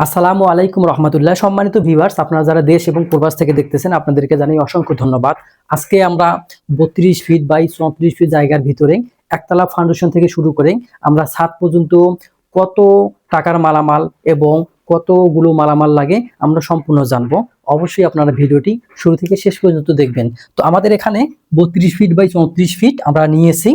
আসসালামু আলাইকুম রহমতুল্লাহ। সম্মানিত ভিউয়ার্স, আপনারা যারা দেশ এবং প্রবাস থেকে দেখতেছেন আপনাদেরকে জানাই অসংখ্য ধন্যবাদ। আজকে আমরা 32 ফিট বাই 34 ফিট জায়গার ভিতরে একতলা ফাউন্ডেশন থেকে শুরু করে আমরা ছাদ পর্যন্ত কত টাকার মালামাল এবং কতগুলো মালামাল লাগে আমরা সম্পূর্ণ জানবো। অবশ্যই আপনারা ভিডিওটি শুরু থেকে শেষ পর্যন্ত দেখবেন। তো আমাদের এখানে 32 ফিট বাই 34 ফিট আমরা নিয়েছি।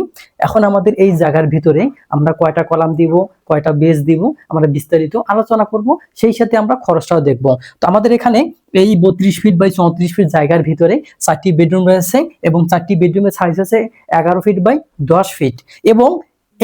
এখন আমাদের এই জায়গার ভিতরে আমরা কয়টা কলাম দিব, কয়টা বেস দিব, আমরা বিস্তারিত আলোচনা করব। সেই সাথে আমরা খরচটাও দেখব। তো আমাদের এখানে এই 32 ফিট বাই 34 ফিট জায়গার ভিতরে 4টি বেডরুম রয়েছে এবং 4টি বেডরুমের সাইজ আছে 11 ফিট বাই 10 ফিট এবং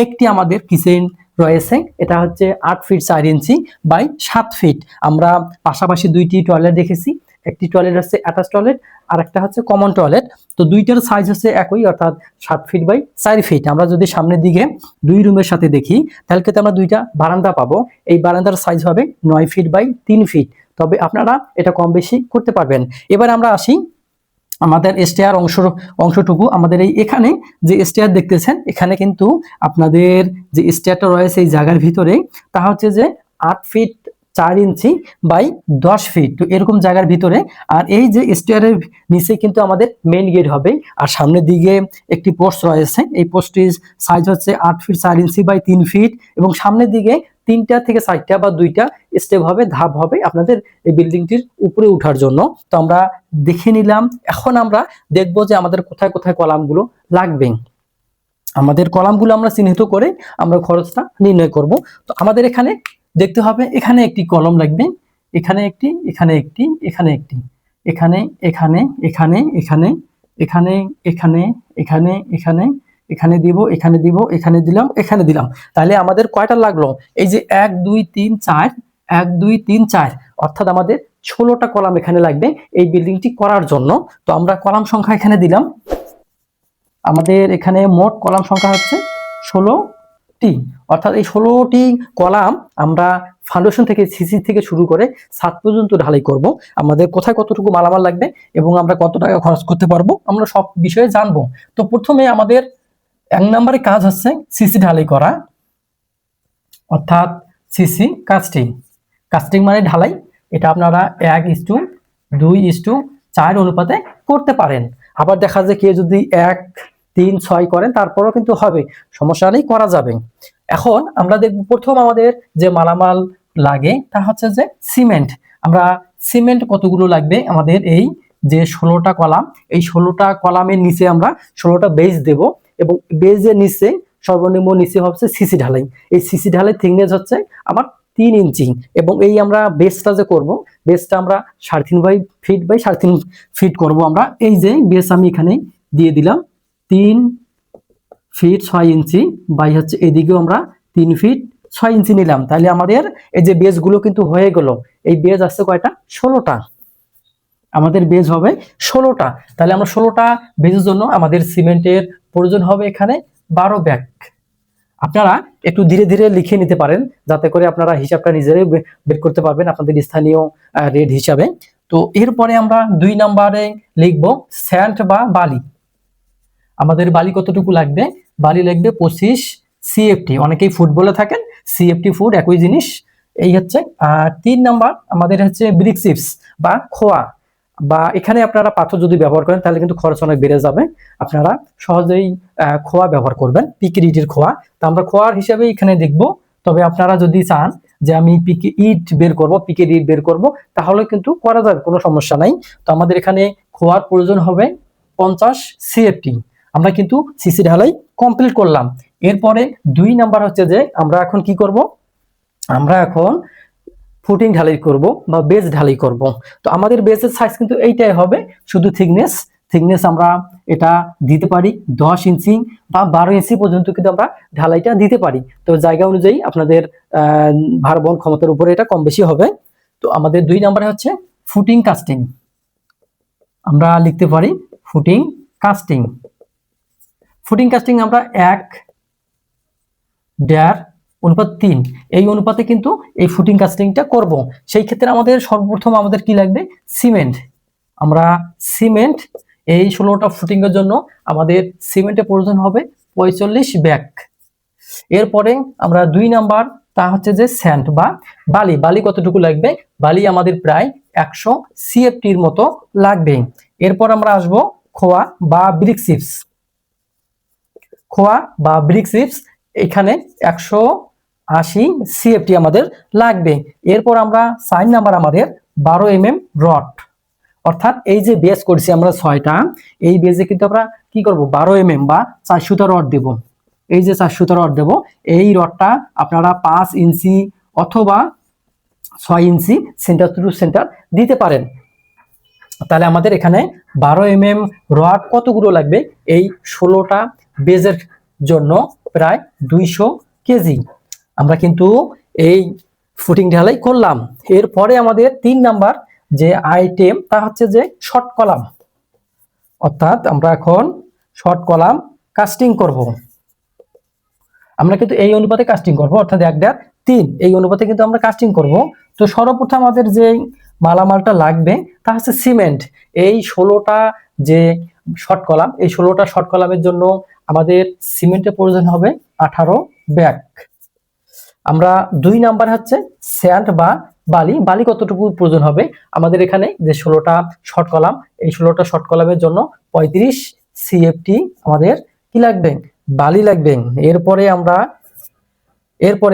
একটি আমাদের কিচেন রয়েছে, এটা হচ্ছে 8 ফিট 4 ইঞ্চি বাই 7 ফিট। আমরা পাশাপাশি দুইটি টয়লেট দেখেছি, একটি টয়লেট হচ্ছে অ্যাটাচ টয়লেট আর একটা হচ্ছে কমন টয়লেট। তো দুইটার সাইজ হচ্ছে একই, অর্থাৎ 7 ফিট বাই 4 ফিট। আমরা যদি সামনের দিকে দুই রুমের সাথে দেখি তাহলে কিন্তু আমরা দুইটা বারান্দা পাবো। এই বারান্দার সাইজ হবে 9 ফিট বাই 3 ফিট, তবে আপনারা এটা কম বেশি করতে পারবেন। এবার আমরা আসি আমাদের স্টেয়ার অংশটুকু। আমাদের এই এখানে যে স্টেয়ার দেখতেছেন, এখানে কিন্তু আপনাদের যে স্টেয়ারটা রয়েছে এই জায়গার ভিতরে তা হচ্ছে যে 8 ফিট 4 ইঞ্চি বাই 10 ফিট, তো এরকম জায়গার ভিতরে। আর এই যে স্টেয়ারের নিচে কিন্তু আমাদের মেইন গেট হবে আর সামনের দিকে একটি পোস্ট রয়েছে। এই পোস্টটির সাইজ হচ্ছে 8 ফিট 4 ইঞ্চি বাই 3 ফিট এবং সামনের দিকে 3টা থেকে 4টা বা 2টা স্টেপ হবে, ধাপ হবে আপনাদের এই বিল্ডিংটির উপরে ওঠার জন্য। তো আমরা দেখে নিলাম। এখন আমরা দেখব যে আমাদের কোথায় কোথায় কলামগুলো লাগবে। আমাদের কলামগুলো আমরা চিহ্নিত করে আমরা খরচটা নির্ণয় করব। তো আমাদের এখানে দেখতে হবে, এখানে একটি কলম লাগবে, এখানে একটি, এখানে একটি, এখানে একটি, এখানে এখানে এখানে এখানে এখানে এখানে এখানে এখানে এখানে দিব, এখানে দিব, এখানে দিলাম, এখানে দিলাম। তাহলে আমাদের কয়টা লাগলো? এই যে 1 2 3 4, 1 2 3 4, অর্থাৎ আমাদের 16টা কলাম এখানে লাগবে এই বিল্ডিংটি করার জন্য। তো আমরা কলাম সংখ্যা এখানে দিলাম। আমাদের এখানে মোট কলাম সংখ্যা হচ্ছে 16টি, অর্থাৎ এই 16টি কলাম আমরা ফাউন্ডেশন থেকে সিসি থেকে শুরু করে ছাদ পর্যন্ত ঢালাই করব। আমাদের কোথায় কতটুকু মালামাল লাগবে এবং আমরা কত টাকা খরচ করতে পারবো আমরা সব বিষয়ে জানবো। তো প্রথমে আমাদের 1 নম্বরে কাজ হচ্ছে সিসি ঢালাই করা, অর্থাৎ সিসি কাস্টিং। কাস্টিং মানে ঢালাই। এটা আপনারা 1:2:4 অনুপাতে করতে পারেন। আবার দেখা যায় কেউ যদি 1 3 6 করেন তারপরেও কিন্তু হবে, সমস্যা নেই, করা যাবে। এখন আমরা দেখব প্রথম আমাদের যে মালামাল লাগে তা হচ্ছে যে সিমেন্ট। আমরা সিমেন্ট কতগুলো লাগবে, আমাদের এই যে 16টা কলাম, এই 16টা কলামের নিচে আমরা 16টা বেজ দেব এবং বেজের নিচে সর্বনিম্ন নিচে হচ্ছে সিসি ঢালাই। এই সিসি ঢালাই থিকনেস হচ্ছে আমার 3 ইঞ্চি এবং এই আমরা বেসটা যে করব, বেসটা আমরা 3.5 ফিট বাই 3.5 ফিট করব। আমরা এই যে বেস আমি এখানে দিয়ে দিলাম 3 ফিট 6 ইঞ্চি বাই হচ্ছে এদিকেও আমরা 3 ফিট 6 ইঞ্চি নিলাম। তাহলে আমাদের এই যে বেসগুলো কিন্তু হয়ে গেল। এই বেস আসছে কয়টা? 16টা। আমাদের বেজ হবে 16টা। তাহলে আমরা 16টা বেজের জন্য আমাদের সিমেন্টের প্রয়োজন হবে এখানে 12 ব্যাগ। আপনারা একটু ধীরে ধীরে লিখে নিতে পারেন যাতে করে আপনারা হিসাবটা নিজেরাই বের করতে পারবেন আপনাদের স্থানীয় রেট হিসাবে। তো এরপরে আমরা 2 নম্বরে লিখব স্যান্ড বা বালি। আমাদের বালি কতটুকু লাগবে? বালি লাগবে 25 সিএফটি। অনেকেই ফুট বলে থাকেন, সিএফটি ফুট একই জিনিস। এই হচ্ছে। আর 3 নাম্বার আমাদের হচ্ছে ব্রিক চিপস বা খোয়া, বা এখানে আপনারা পাথর যদি ব্যবহার করেন তাহলে কিন্তু খরচ অনেক বেড়ে যাবে। আপনারা সহজেই খোয়া ব্যবহার করবেন, পিকে ইটের খোয়া। তো আমরা খোয়ার হিসাবে এখানে দেখব। তবে আপনারা যদি চান যে আমি পিকে ইট বের করব, পিকে ইট বের করব, তাহলে কিন্তু করা যাবে, কোনো সমস্যা নাই। তো আমাদের এখানে খোয়ার প্রয়োজন হবে 50 সিএফটি। আমরা কিন্তু সিসি ঢালাই কমপ্লিট করলাম। এরপরে 2 নাম্বার হচ্ছে যে আমরা এখন কি করব, আমরা এখন ফুটিং ঢালাই করব বা বেস ঢালাই করব। তো আমাদের বেসের সাইজ কিন্তু এইটাই হবে, শুধু থিকনেস আমরা এটা দিতে পারি 10 ইঞ্চি বা 12 ইঞ্চি পর্যন্ত কিন্তু আমরা ঢালাইটা দিতে পারি। তো জায়গা অনুযায়ী আপনাদের ভার বহন ক্ষমতার উপরে এটা কম বেশি হবে। তো আমাদের 2 নম্বরে হচ্ছে ফুটিং কাস্টিং। আমরা লিখতে পারি ফুটিং কাস্টিং। ফুটিং কাস্টিং আমরা 1:3 এই অনুপাতে কিন্তু এই ফুটিং কাস্টিংটা করব। সেই ক্ষেত্রে আমাদের সর্বপ্রথম আমাদের কি লাগবে? সিমেন্ট। আমরা সিমেন্ট এই 16টা ফুটিং এর জন্য আমাদের সিমেন্টের প্রয়োজন হবে 45 ব্যাগ। এরপরে আমরা 2 নাম্বার তা হচ্ছে যে স্যান্ড বা বালি। বালি কতটুকু লাগবে? বালি আমাদের প্রায় 100 সিএফটির মতো লাগবে। এরপর আমরা আসব খোয়া বা ব্রিক চিপস। খোয়া বা ব্রিক চিপস এখানে 180 সিএফটি আমাদের লাগবে। এরপর আমরা 4 নাম্বার আমাদের 12 রড, অর্থাৎ এই যে বেজ করছি আমরা 6টা, এই বেজে কিন্তু আমরা কি করব 12 বা 4 সুতা রড দেব। এই যে 4 সুতা রড দেব, এই রডটা আপনারা 5 ইঞ্চি অথবা 6 ইঞ্চি সেন্টার টু সেন্টার দিতে পারেন। তাহলে আমাদের এখানে 12 রড কতগুলো লাগবে? এই 16টা বেজের জন্য প্রায় 200 কেজি। আমরা কিন্তু এই ফুটিং ঢালাই করলাম। এরপরে আমাদের 3 নাম্বার যে আইটেম তা হচ্ছে যে শর্ট কলাম, অর্থাৎ আমরা এখন শর্ট কলাম কাস্টিং করব। আমরা কিন্তু এই অনুপাতে কাস্টিং করব, অর্থাৎ 1/3 এই অনুপাতে কিন্তু আমরা কাস্টিং করব। তো সর্বপ্রথম আমাদের যে মালামালটা লাগবে তা হচ্ছে সিমেন্ট। এই 16টা যে শর্ট কলাম, এই 16টা শর্ট কলামের জন্য আমাদের সিমেন্টের প্রয়োজন হবে 18 ব্যাগ। আমরা 2 নাম্বার হচ্ছে স্যান্ড বা বালি। বালি কতটুকু প্রয়োজন হবে? আমাদের এখানে যে 16টা শর্ট কলাম, এই 16টা শর্ট কলামের জন্য 35 সিএফটি আমাদের কি লাগবে? বালি লাগবে। এরপরে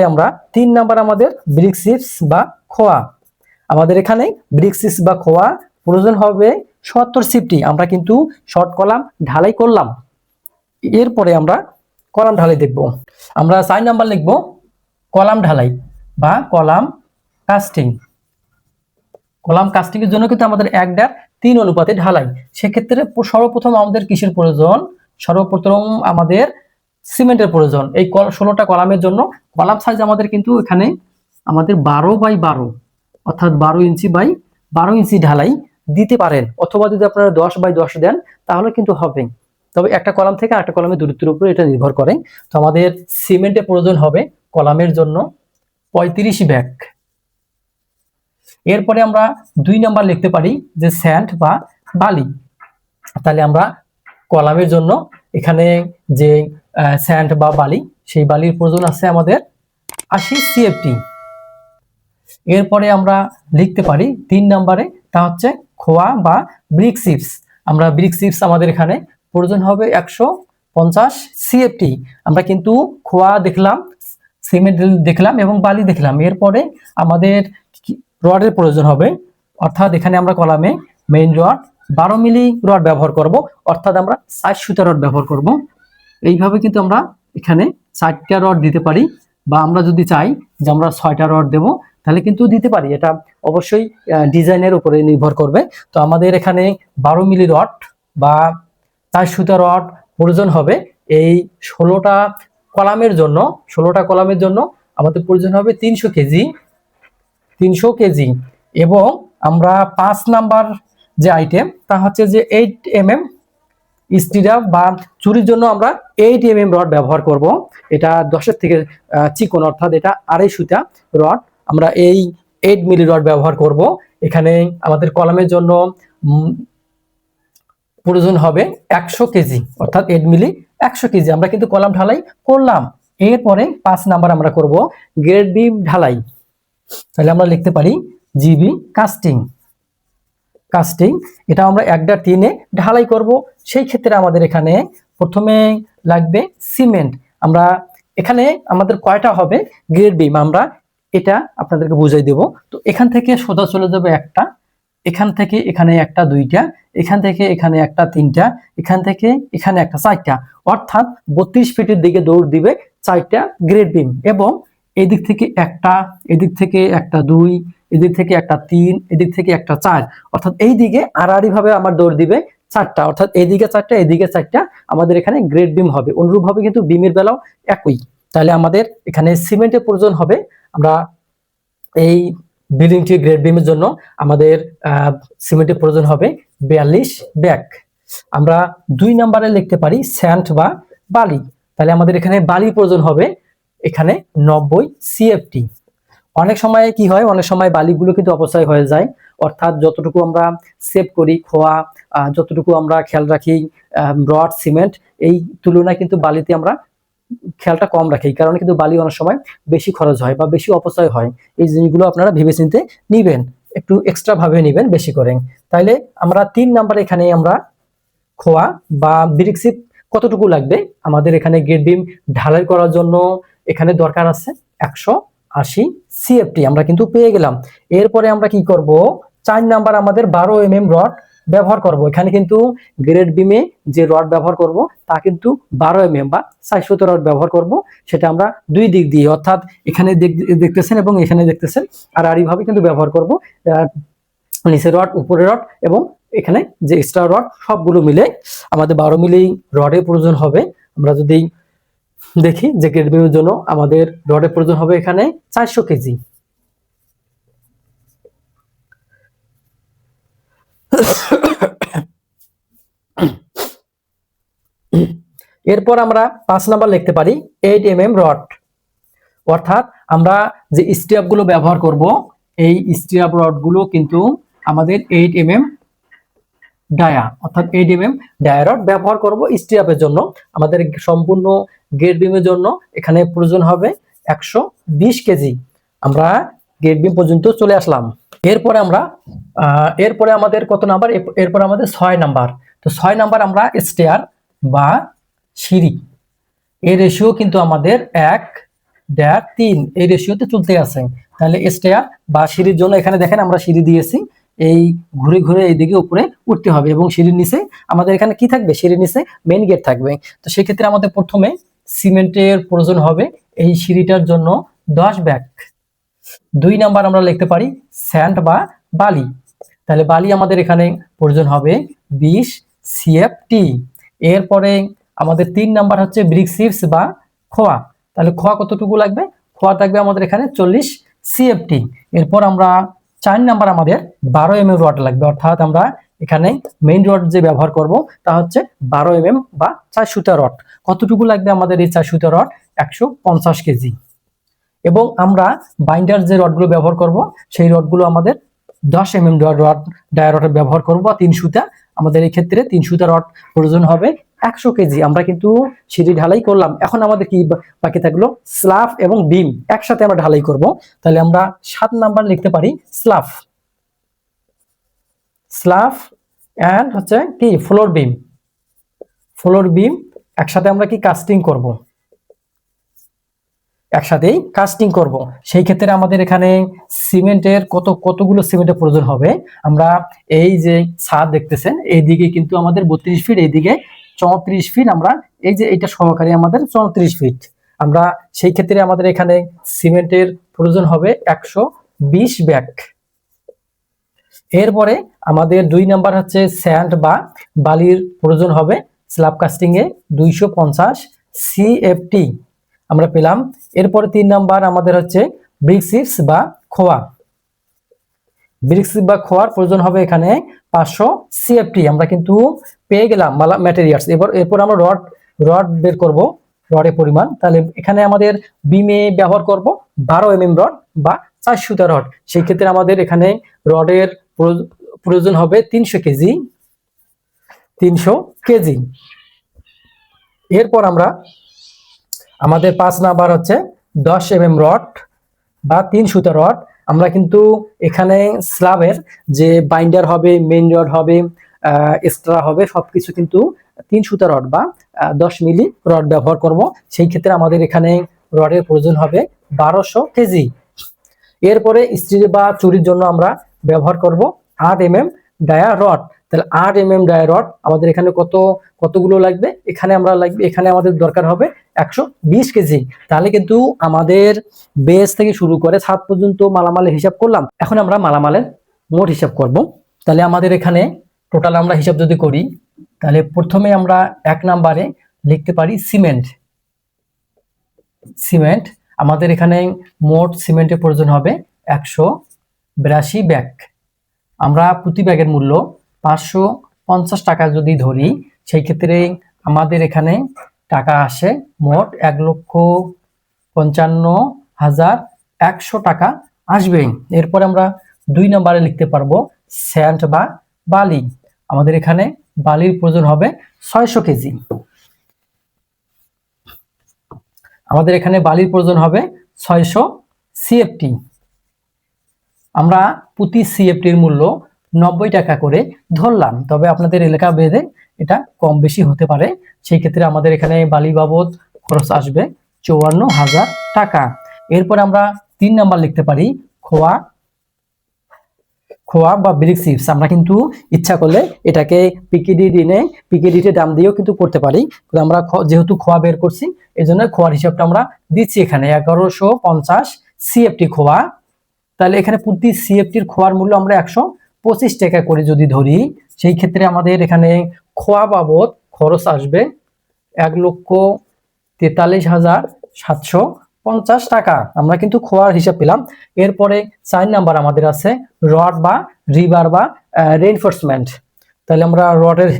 আমরা 3 নাম্বার আমাদের ব্রিক চিপস বা খোয়া। আমাদের এখানে ব্রিক চিপস বা খোয়া প্রয়োজন হবে 70 সিএফটি। আমরা কিন্তু শর্ট কলাম ঢালাই করলাম, এরপরে আমরা কলাম ঢালাই দেখব। আমরা 4 নাম্বার লিখব কলাম ঢালাই বা কলাম কাস্টিং। কলাম কাস্টিং এর জন্য কিন্তু আমাদের 1/3 অনুপাতে ঢালাই। সেক্ষেত্রে সর্বপ্রথম আমাদের কিসের প্রয়োজন? সর্বপ্রথম আমাদের সিমেন্টের প্রয়োজন। এই 16টা কলামের জন্য কলাম সাইজ আমাদের কিন্তু এখানে আমাদের 12x12, অর্থাৎ 12 ইঞ্চি বাই 12 ইঞ্চি ঢালাই দিতে পারেন, অথবা যদি আপনারা 10x10 দেন তাহলে কিন্তু হবে। তবে একটা কলাম থেকে আরেকটা কলামের দূরত্বের উপর এটা নির্ভর করে। তো আমাদের সিমেন্টের প্রয়োজন হবে কলামের জন্য 35 ব্যাগ। এরপরে আমরা 2 নাম্বার লিখতে পারি যে স্যান্ড বা বালি। তাহলে আমরা কলামের জন্য এখানে যে স্যান্ড বা বালি, সেই বালির প্রয়োজন আছে আমাদের 80 সিএফটি। এরপরে আমরা লিখতে পারি 3 নাম্বারে, তা হচ্ছে খোয়া বা ব্রিক চিপস। আমরা ব্রিক চিপস আমাদের এখানে প্রয়োজন হবে 150 সিএফটি। আমরা কিন্তু খোয়া দেখলাম, সিমেন্ট দেখলাম এবং বালি দেখলাম। এরপরে আমাদের রডের প্রয়োজন হবে, অর্থাৎ এখানে আমরা কলামে মেইন রড 12 মিলি রড ব্যবহার করব, অর্থাৎ আমরা 4 সুতা রড ব্যবহার করব। এইভাবে কিন্তু আমরা এখানে 4টা রড দিতে পারি, বা আমরা যদি চাই যে আমরা 6টা রড দেব তাহলে কিন্তু দিতে পারি। এটা অবশ্যই ডিজাইনের উপরে নির্ভর করবে। তো আমাদের এখানে 12 মিলি রড বা 4 সুতা রড প্রয়োজন হবে এই 16টা কলামের জন্য। 16টা কলামের জন্য আমাদের প্রয়োজন হবে 300 কেজি। এবং আমরা 5 নাম্বার যে আইটেম তা হচ্ছে যে 8 স্টিরাপ বা চুরির জন্য আমরা 8 রড ব্যবহার করব। এটা 10-এর থেকে চিকন, অর্থাৎ এটা 2.5 সুতা রড। আমরা এই 8 মিলি রড ব্যবহার করব। এখানে আমাদের কলামের জন্য প্রয়োজন হবে 100 কেজি, অর্থাৎ 8 মিলি 100 কেজি। আমরা কিন্তু কলাম ঢালাই করলাম। এরপরে 5 নাম্বার আমরা করব গ্রেড বিম ঢালাই। তাহলে আমরা লিখতে পারি জিবি কাস্টিং। এটা আমরা 1/3 ঢালাই করব। সেই ক্ষেত্রে আমাদের এখানে প্রথমে লাগবে সিমেন্ট। আমরা এখানে আমাদের কয়টা হবে গ্রেড বিম, আমরা এটা আপনাদেরকে বুঝাই দেব। তো এখান থেকে সোজা চলে যাবে একটা, এখান থেকে এখানে একটা 2টা, এখান থেকে এখানে একটা 3টা, এখান থেকে এখানে একটা 4টা, অর্থাৎ 32 ফিটের দিকে দৌড় দিবে 4টা গ্রেড বিম। এবং এদিক থেকে একটা, এদিক থেকে একটা 2, এদিক থেকে একটা 3, এদিক থেকে একটা 4, অর্থাৎ এই দিকে আড়াআড়ি ভাবে আমার দৌড় দিবে 4টা, অর্থাৎ এইদিকে 4টা, এদিকে 4টা আমাদের এখানে গ্রেড বিম হবে। অনুরূপভাবে কিন্তু বিমের বেলাও একই। তাহলে আমাদের এখানে সিমেন্টের প্রয়োজন হবে, আমরা এই বিল্ডিংটি গ্রেড বিমের জন্য আমাদের সিমেন্টের প্রয়োজন হবে 42 ব্যাগ। আমরা 2 নাম্বারে লিখতে পারি স্যান্ড বা বালি। তাহলে আমাদের এখানে বালির প্রয়োজন হবে এখানে 90 সিএফটি। অনেক সময় কি হয়, অনেক সময় বালিগুলো কিন্তু অপচয় হয়ে যায়, অর্থাৎ যতটুকু আমরা সেভ করি খোয়া, যতটুকু আমরা খেয়াল রাখি রড সিমেন্ট, এই তুলনায় কিন্তু বালিতে আমরা খেয়ালটা কম রাখি, এই কারণে কিন্তু বালি অনেক সময় বেশি খরচ হয় বা বেশি অপচয় হয়। এই জিনিসগুলো আপনারা ভেবেচিন্তে নিবেন, একটু এক্সট্রা ভাবে নিবেন বেশি করে। তাইলে আমরা 3 নাম্বার এখানে আমরা খোয়া বা ব্রিক সিট কতটুকু লাগবে, আমাদের এখানে গেট বিম ঢালাই করার জন্য এখানে দরকার আছে 180 সিএফটি, আমরা কিন্তু পেয়ে গেলাম। এরপরে আমরা কি করব, 4 নাম্বার আমাদের 12 mm রড ব্যবহার করব। এখানে কিন্তু গ্রেড বিমে যে রড ব্যবহার করব তা কিন্তু 12 mm বা 400 রড ব্যবহার করব। সেটা আমরা দুই দিক দিয়ে, অর্থাৎ এখানে দেখতেছেন এবং এখানে দেখতেছেন, আর এইভাবে কিন্তু ব্যবহার করব। নিচে রড, উপরে রড এবং এখানে যে এক্সট্রা রড, সবগুলো মিলে আমাদের 12 মিলি রডের প্রয়োজন হবে। আমরা যদি দেখি যে গ্রেড বিমের জন্য আমাদের রডের প্রয়োজন হবে এখানে 400 কেজি। এরপর আমরা 5 নাম্বার লিখতে পারি 8 mm রড, অর্থাৎ আমরা যে স্ট্যাপ গুলো ব্যবহার করব এই স্ট্যাপ রড গুলো কিন্তু আমাদের 8 mm ডায়া, অর্থাৎ 8 mm ডায়া রড ব্যবহার করব স্ট্যাপের জন্য। আমাদের সম্পূর্ণ গেট বিমের জন্য এখানে প্রয়োজন হবে 120 কেজি। আমরা গেট বিম পর্যন্ত চলে আসলাম। এরপরে আমাদের কত নাম্বার, এরপর আমাদের 6 নাম্বার। তো 6 নাম্বার আমরা স্টেয়ার বা সিঁড়ি, এই রেশিও কিন্তু আমাদের 1.3 এই রেশিওতে চলতে আছে। তাহলে স্টেয়ার বা সিঁড়ির জন্য এখানে দেখেন আমরা সিঁড়ি দিয়েছি, এই ঘুরে ঘুরে এইদিকে উপরে উঠতে হবে এবং সিঁড়ির নিচে আমাদের এখানে কি থাকবে, সিঁড়ির নিচে মেইন গেট থাকবে। তো সেক্ষেত্রে আমাদের প্রথমে সিমেন্টের প্রয়োজন হবে এই সিঁড়িটার জন্য 10 ব্যাগ। 2 নাম্বার আমরা লিখতে পারি স্যান্ড বা বালি, তাহলে বালি আমাদের এখানে প্রয়োজন হবে 20 সিএফটি। এরপরে আমাদের 3 নাম্বার হচ্ছে ব্রিক চিপস বা খোয়া, তাহলে খোয়া কতটুকু লাগবে, খোয়া থাকবে আমাদের এখানে 40 সিএফটি। এরপর আমরা 4 নাম্বার আমাদের 12 mm রড লাগবে, অর্থাৎ আমরা এখানে মেইন রড যে ব্যবহার করব তা হচ্ছে 12 mm বা 4 সুতা রড। কতটুকু লাগবে আমাদের এই 4 সুতা রড, 150 কেজি। এবং আমরা বাইন্ডার যে রডগুলো ব্যবহার করব সেই রডগুলো আমাদের 10 mm রড ডায়া রড ব্যবহার করব, 3 সুতা। আমাদের এই ক্ষেত্রে 3 সুতা রড প্রয়োজন হবে 100 কেজি। আমরা কিন্তু সিঁড়ি ঢালাই করলাম, এখন আমাদের কি বাকি থাকলো, স্ল্যাব এবং বিম একসাথে আমরা ঢালাই করব। তাহলে আমরা 7 নাম্বার লিখতে পারি স্ল্যাব, স্ল্যাব এন্ড হচ্ছে কি ফ্লোর বিম, ফ্লোর বিম একসাথে আমরা কি কাস্টিং করব, একসাথেই কাস্টিং করব। সেই ক্ষেত্রে আমাদের এখানে সিমেন্টের কতগুলো সিমেন্টের প্রয়োজন হবে, আমরা এই যে ছাদ দেখতেছেন এইদিকে কিন্তু আমাদের 32 ফিট, এইদিকে 34 ফিট, আমরা এই যে এটা সহকারে আমাদের 34 ফিট। আমরা সেই ক্ষেত্রে আমাদের এখানে সিমেন্টের প্রয়োজন হবে 120 ব্যাগ। এরপরে আমাদের 2 নাম্বার হচ্ছে স্যান্ড বা বালির প্রয়োজন হবে স্ল্যাব কাস্টিং এ 250 সিএফটি আমরা পেলাম। এরপরে 3 নাম্বার আমাদের হচ্ছে ব্রিক চিপস বা খোয়া, ব্রিক চিপ বা খোয়ার প্রয়োজন হবে এখানে 500 সিএফটি, আমরা কিন্তু পেয়ে গেলাম ম্যাটেরিয়ালস। এরপর আমরা রড বের করব, রডের পরিমাণ। তাহলে এখানে আমাদের বিমে ব্যবহার করব 12 mm রড বা 4 সুতা রড। সেই ক্ষেত্রে আমাদের এখানে রডের প্রয়োজন হবে 300 কেজি, 300 কেজি। এরপর আমাদের 5 নাম্বার হচ্ছে 10 mm রড বা 3 সুতা রড। আমরা কিন্তু এখানে স্ল্যাবের যে বাইন্ডার হবে, মেইন রড হবে, এক্সট্রা হবে, সবকিছু কিন্তু 3 সুতা রড বা 10 মিলি রড ব্যবহার করব। সেই ক্ষেত্রে আমাদের এখানে রডের প্রয়োজন হবে 1200 কেজি। এরপরে স্টিল বা চুরির জন্য আমরা ব্যবহার করব 8 mm ডায়া রড। তাহলে 8 mm ডায়া রড আমাদের এখানে কতগুলো লাগবে, এখানে আমাদের দরকার হবে 120 কেজি। তাহলে কিন্তু আমাদের বেস থেকে শুরু করে ছাদ পর্যন্ত মালামালের হিসাব করলাম। এখন আমরা মালামালের মোট হিসাব করব। তাহলে আমাদের এখানে টোটাল আমরা হিসাব যদি করি, তাহলে প্রথমে আমরা 1 নাম্বারে লিখতে পারি সিমেন্ট। সিমেন্ট আমাদের এখানে মোট সিমেন্টের প্রয়োজন হবে 182 ব্যাগ। আমরা প্রতি ব্যাগের মূল্য 550 টাকা যদি ধরি, সেই ক্ষেত্রে আমাদের এখানে টাকা আসে মোট 1,55,100 টাকা আসবে। এরপর আমরা 2 নম্বরে লিখতে পারবো স্যান্ড বা বালি। আমাদের এখানে বালির প্রয়োজন হবে 600 কেজি। আমাদের এখানে বালির প্রয়োজন হবে 600 সিএফটি। আমরা প্রতি সিএফটির মূল্য 90 টাকা করে ধরলাম, তবে আপনাদের এলাকা ভেদে এটা কম বেশি হতে পারে। সেই ক্ষেত্রে আমাদের এখানে বালি বাবদ খরচ আসবে 54,000 টাকা। এরপর আমরা 3 নাম্বার লিখতে পারি খোয়া খোয়া বা ব্রিক চিপস। আমরা কিন্তু ইচ্ছা করলে এটাকে পিকেডিতে দাম দিয়েও কিন্তু করতে পারি। আমরা যেহেতু খোয়া বের করছি এই জন্য খোয়ার হিসাবটা আমরা দিচ্ছি এখানে 1150 সিএফটি খোয়া। তাহলে এখানে প্রতি সিএফটির খোয়ার মূল্য আমরা 125 টাকা করে যদি ধরি, সেই ক্ষেত্রে আমাদের এখানে খোয়া বাবদ খরচ আসবে 1,43,750 টাকা। আমরা কিন্তু খোয়ার হিসাব পেলাম। এরপরে 4 নাম্বার আমাদের আছে রড বা রিবার বা রেইনফোর্সমেন্ট। তাহলে আমরা রডের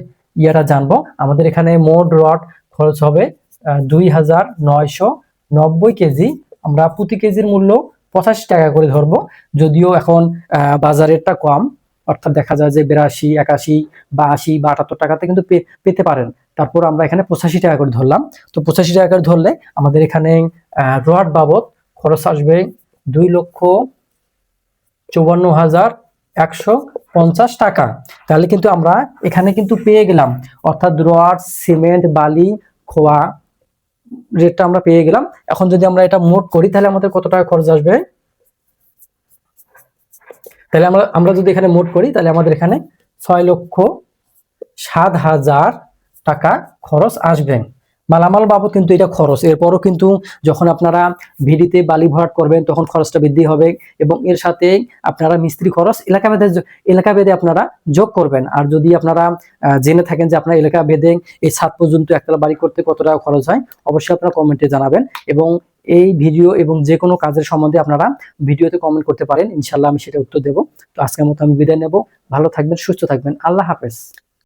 ইয়েটা জানবো। আমাদের এখানে মোট রড খরচ হবে 2,990 কেজি। আমরা প্রতি কেজির মূল্য 85 টাকা করে ধরবো, যদিও এখন বাজারেরটা কম, অর্থাৎ দেখা যায় যে 82, 81 বা 80 বা 78 টাকাতে কিন্তু পেতে পারেন। তারপর আমরা এখানে 85 টাকা করে ধরলাম। তো 85 টাকা করে ধরলে আমাদের এখানে রড বাবদ খরচ আসবে 2,54,150 টাকা। তাহলে কিন্তু আমরা এখানে কিন্তু পেয়ে গেলাম, অর্থাৎ রড, সিমেন্ট, বালি, খোয়া রেটটা আমরা পেয়ে গেলাম। এখন যদি আমরা এটা মোট করি তাহলে আমাদের কত টাকা খরচ আসবে? তাহলে আমরা যদি এখানে মোট করি তাহলে আমাদের এখানে 6,07,000 টাকা খরচ আসবে। মালামাল বাবদ কিন্তু এটা খরচ। এরপরও কিন্তু যখন আপনারা ভিডিতে বালি ভরাট করবেন তখন খরচটা বৃদ্ধি হবে, এবং এর সাথে আপনারা মিস্ত্রি খরচ এলাকা ভেদে আপনারা যোগ করবেন। আর যদি আপনারা জেনে থাকেন যে আপনার এলাকা ভেদে এই ছাদ পর্যন্ত একতলা বাড়ি করতে কত টাকা খরচ হয়, অবশ্যই আপনারা কমেন্টে জানাবেন। এবং এই ভিডিও এবং যে কোনো কাজের সম্বন্ধে আপনারা ভিডিওতে কমেন্ট করতে পারেন, ইনশাল্লাহ আমি সেটা উত্তর দেবো। তো আজকের মতো আমি বিদায় নেব। ভালো থাকবেন, সুস্থ থাকবেন, আল্লাহ হাফেজ।